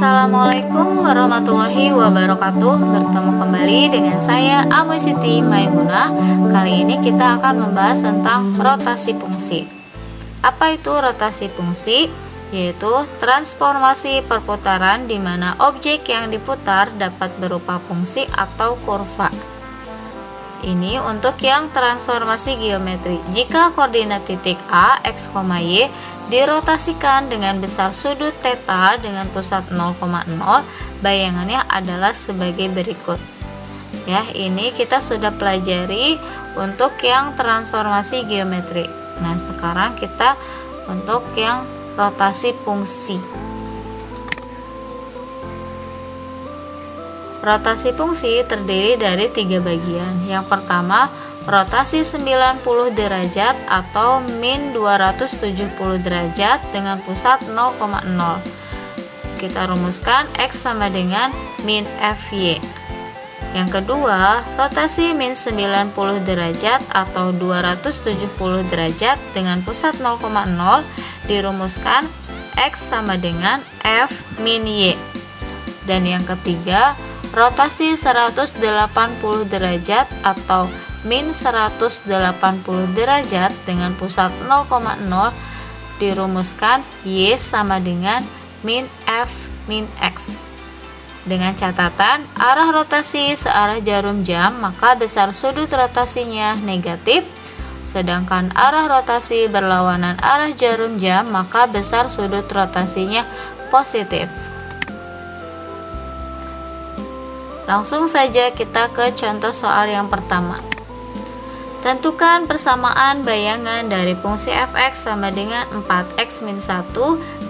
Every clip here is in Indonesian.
Assalamualaikum warahmatullahi wabarakatuh. Bertemu kembali dengan saya Amu Siti Maimunah. Kali ini kita akan membahas tentang rotasi fungsi. Apa itu rotasi fungsi? Yaitu transformasi perputaran di mana objek yang diputar dapat berupa fungsi atau kurva. Ini untuk yang transformasi geometri. Jika koordinat titik A, X, Y dirotasikan dengan besar sudut theta dengan pusat 0,0, bayangannya adalah sebagai berikut. Ya, ini kita sudah pelajari untuk yang transformasi geometri. Nah, sekarang kita untuk yang rotasi fungsi. Rotasi fungsi terdiri dari 3 bagian. Yang pertama, rotasi 90 derajat atau min 270 derajat dengan pusat 0,0. Kita rumuskan X sama dengan min Fy. Yang kedua, rotasi min 90 derajat atau 270 derajat dengan pusat 0,0 dirumuskan X sama dengan F min Y. Dan yang ketiga, rotasi 180 derajat atau min 180 derajat dengan pusat 0,0 dirumuskan Y sama dengan min F min X. Dengan catatan arah rotasi searah jarum jam, maka besar sudut rotasinya negatif, sedangkan arah rotasi berlawanan arah jarum jam, maka besar sudut rotasinya positif. Langsung saja kita ke contoh soal yang pertama. Tentukan persamaan bayangan dari fungsi fx sama dengan 4x min 1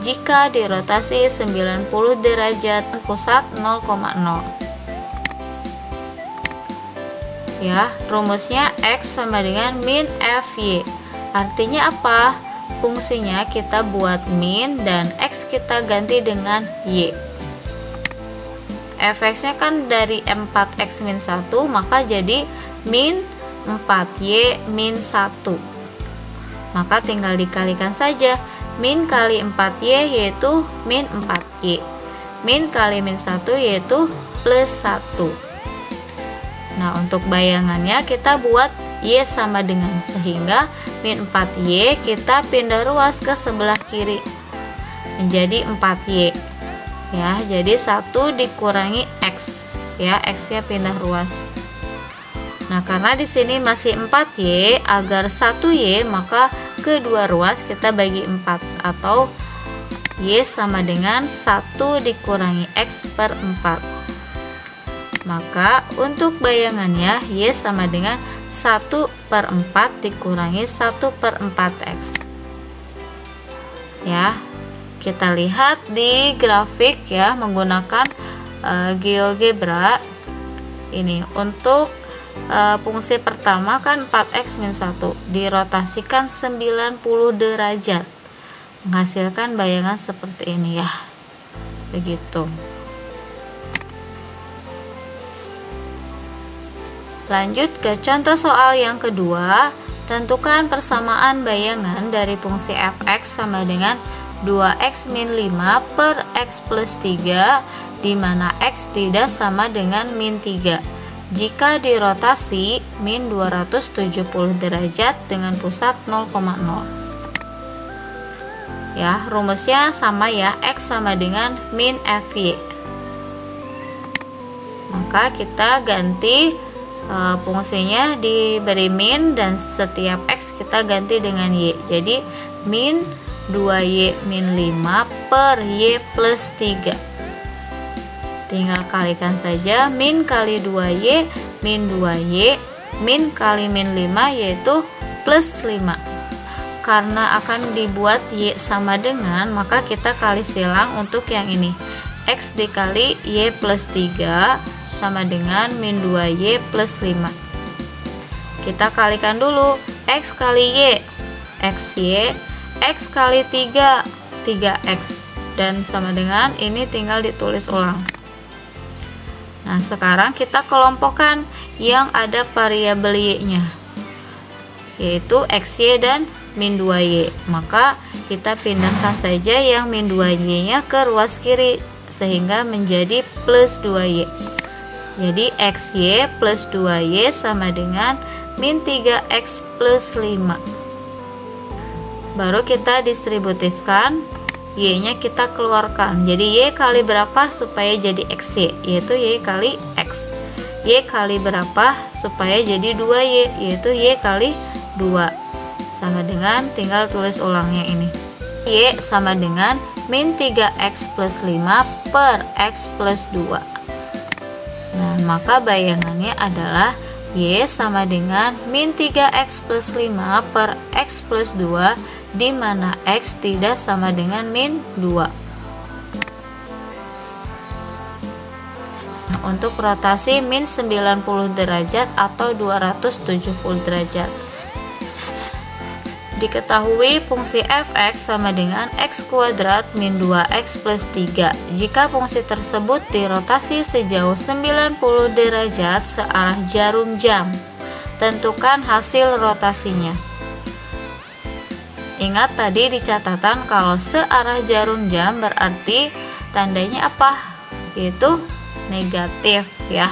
jika dirotasi 90 derajat pusat 0,0. Ya, rumusnya x sama dengan min Fy. Artinya apa? Fungsinya kita buat min dan x kita ganti dengan y. Fx nya kan dari 4x min 1, maka jadi min 4y min 1. Maka tinggal dikalikan saja. Min kali 4y yaitu min 4y, min kali min 1 yaitu plus 1. Nah, untuk bayangannya kita buat y sama dengan, sehingga min 4y kita pindah ruas ke sebelah kiri menjadi 4y. Ya, jadi 1 dikurangi x, ya, x-nya pindah ruas. Nah, karena di sini masih 4y, agar 1y maka kedua ruas kita bagi 4 atau y sama dengan 1 dikurangi x per 4. Maka untuk bayangannya y sama dengan 1 per 4 dikurangi 1 per 4x. Ya, kita lihat di grafik ya menggunakan GeoGebra. Ini untuk fungsi pertama kan 4x min 1 dirotasikan 90 derajat, menghasilkan bayangan seperti ini ya, begitu. Lanjut ke contoh soal yang kedua. Tentukan persamaan bayangan dari fungsi fx sama dengan 2x min 5 per x plus 3, di mana x tidak sama dengan min 3 jika dirotasi min 270 derajat dengan pusat 0,0. Ya, rumusnya sama ya, x sama dengan min Fy. Maka kita ganti fungsinya diberi min dan setiap x kita ganti dengan y. Jadi min 2y min 5 per y plus 3. Tinggal kalikan saja, min kali 2y min 2y, min kali min 5 yaitu plus 5. Karena akan dibuat y sama dengan, maka kita kali silang untuk yang ini. X dikali y plus 3 sama dengan min 2y plus 5. Kita kalikan dulu, x kali y, xy, x kali 3, 3x, dan sama dengan ini tinggal ditulis ulang. Nah, sekarang kita kelompokkan yang ada variabel y-nya, yaitu xy dan min 2y. Maka kita pindahkan saja yang min 2y nya ke ruas kiri sehingga menjadi plus 2y. Jadi xy plus 2y sama dengan min 3x plus 5. Baru kita distributifkan, y-nya kita keluarkan. Jadi y kali berapa supaya jadi xy, yaitu y kali x. Y kali berapa supaya jadi 2y, yaitu y kali 2. Sama dengan, tinggal tulis ulangnya ini. Y sama dengan min 3x plus 5 per x plus 2. Nah, maka bayangannya adalah y sama dengan min 3x plus 5 per x plus 2, di mana x tidak sama dengan min 2. Nah, untuk rotasi min 90 derajat atau 270 derajat. Diketahui fungsi fx sama dengan x kuadrat min 2x plus 3 jika fungsi tersebut dirotasi sejauh 90 derajat searah jarum jam. Tentukan hasil rotasinya. Ingat tadi di catatan kalau searah jarum jam berarti tandanya apa? Yaitu negatif ya.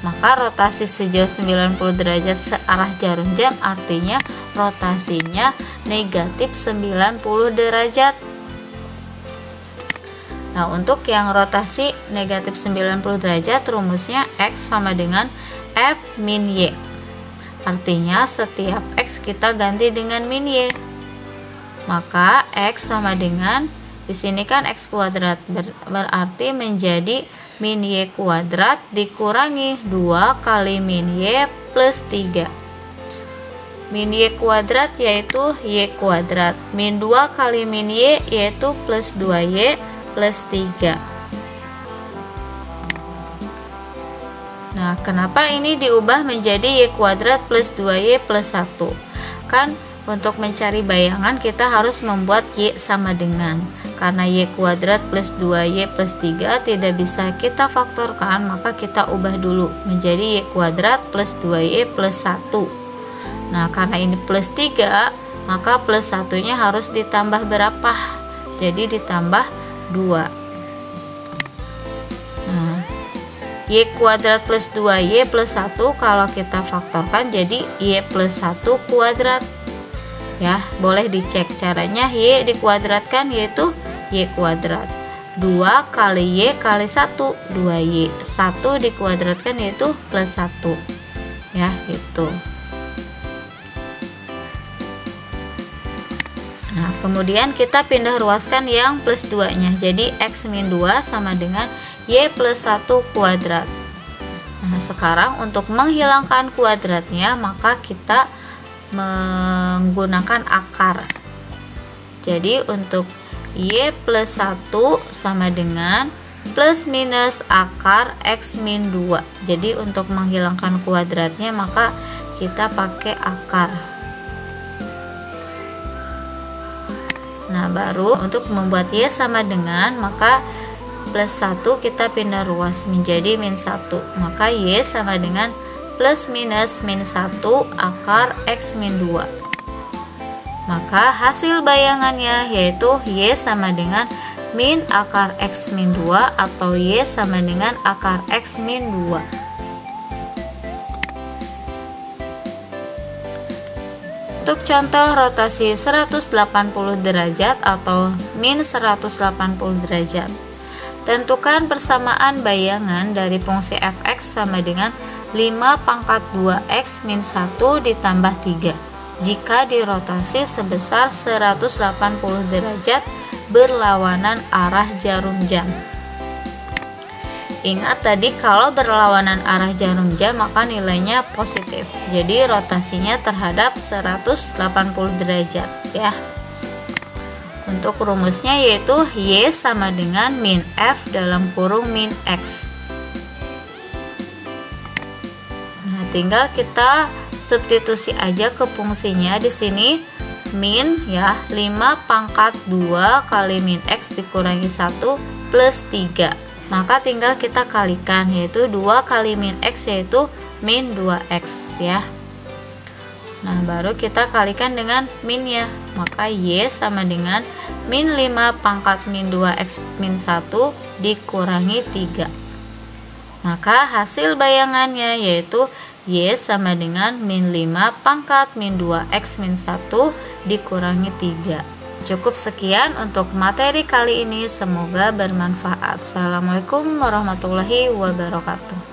Maka rotasi sejauh 90 derajat searah jarum jam artinya rotasinya negatif 90 derajat. Nah, untuk yang rotasi negatif 90 derajat rumusnya x sama dengan f min y. Artinya setiap x kita ganti dengan min y. Maka x sama dengan, di sini kan x kuadrat berarti menjadi min y kuadrat dikurangi 2 kali min y plus 3. Min y kuadrat yaitu y kuadrat, min 2 kali min y yaitu plus 2y plus 3. Nah, kenapa ini diubah menjadi y kuadrat plus 2y plus 1? Kan untuk mencari bayangan kita harus membuat y sama dengan. Karena y kuadrat plus 2y plus 3 tidak bisa kita faktorkan, maka kita ubah dulu menjadi y kuadrat plus 2y plus 1. Nah, karena ini plus 3, maka plus 1-nya harus ditambah berapa? Jadi ditambah 2. Nah, y kuadrat plus 2y plus 1 kalau kita faktorkan jadi y plus 1 kuadrat. Ya, boleh dicek caranya. Y dikuadratkan yaitu y kuadrat. 2 kali y kali 1, 2y. 1 dikuadratkan yaitu plus 1. Ya, gitu. Nah, kemudian kita pindah ruaskan yang plus 2-nya. Jadi x min 2 sama dengan y plus 1 kuadrat. Nah, sekarang untuk menghilangkan kuadratnya, maka kita menggunakan akar. Jadi untuk y plus 1 sama dengan plus minus akar x min 2. Jadi untuk menghilangkan kuadratnya, maka kita pakai akar. Nah, baru untuk membuat y sama dengan, maka plus 1 kita pindah ruas menjadi min 1. Maka y sama dengan plus minus min 1 akar x min 2. Maka hasil bayangannya yaitu y sama dengan min akar x min 2 atau y sama dengan akar x min 2. Untuk contoh rotasi 180 derajat atau min 180 derajat. Tentukan persamaan bayangan dari fungsi fx sama dengan 5 pangkat 2x min 1 ditambah 3 jika dirotasi sebesar 180 derajat berlawanan arah jarum jam. Ingat tadi kalau berlawanan arah jarum jam maka nilainya positif. Jadi rotasinya terhadap 180 derajat ya. Untuk rumusnya yaitu y sama dengan min f dalam kurung min x. Nah, tinggal kita substitusi aja ke fungsinya di sini. Min ya 5 pangkat 2 kali min x dikurangi 1 plus 3. Maka tinggal kita kalikan yaitu 2 kali min x yaitu min 2x ya. Nah, baru kita kalikan dengan minnya. Maka y sama dengan min 5 pangkat min 2x min 1 dikurangi 3. Maka hasil bayangannya yaitu Y sama dengan min 5 pangkat min 2X min 1 dikurangi 3. Cukup sekian untuk materi kali ini, semoga bermanfaat. Assalamualaikum warahmatullahi wabarakatuh.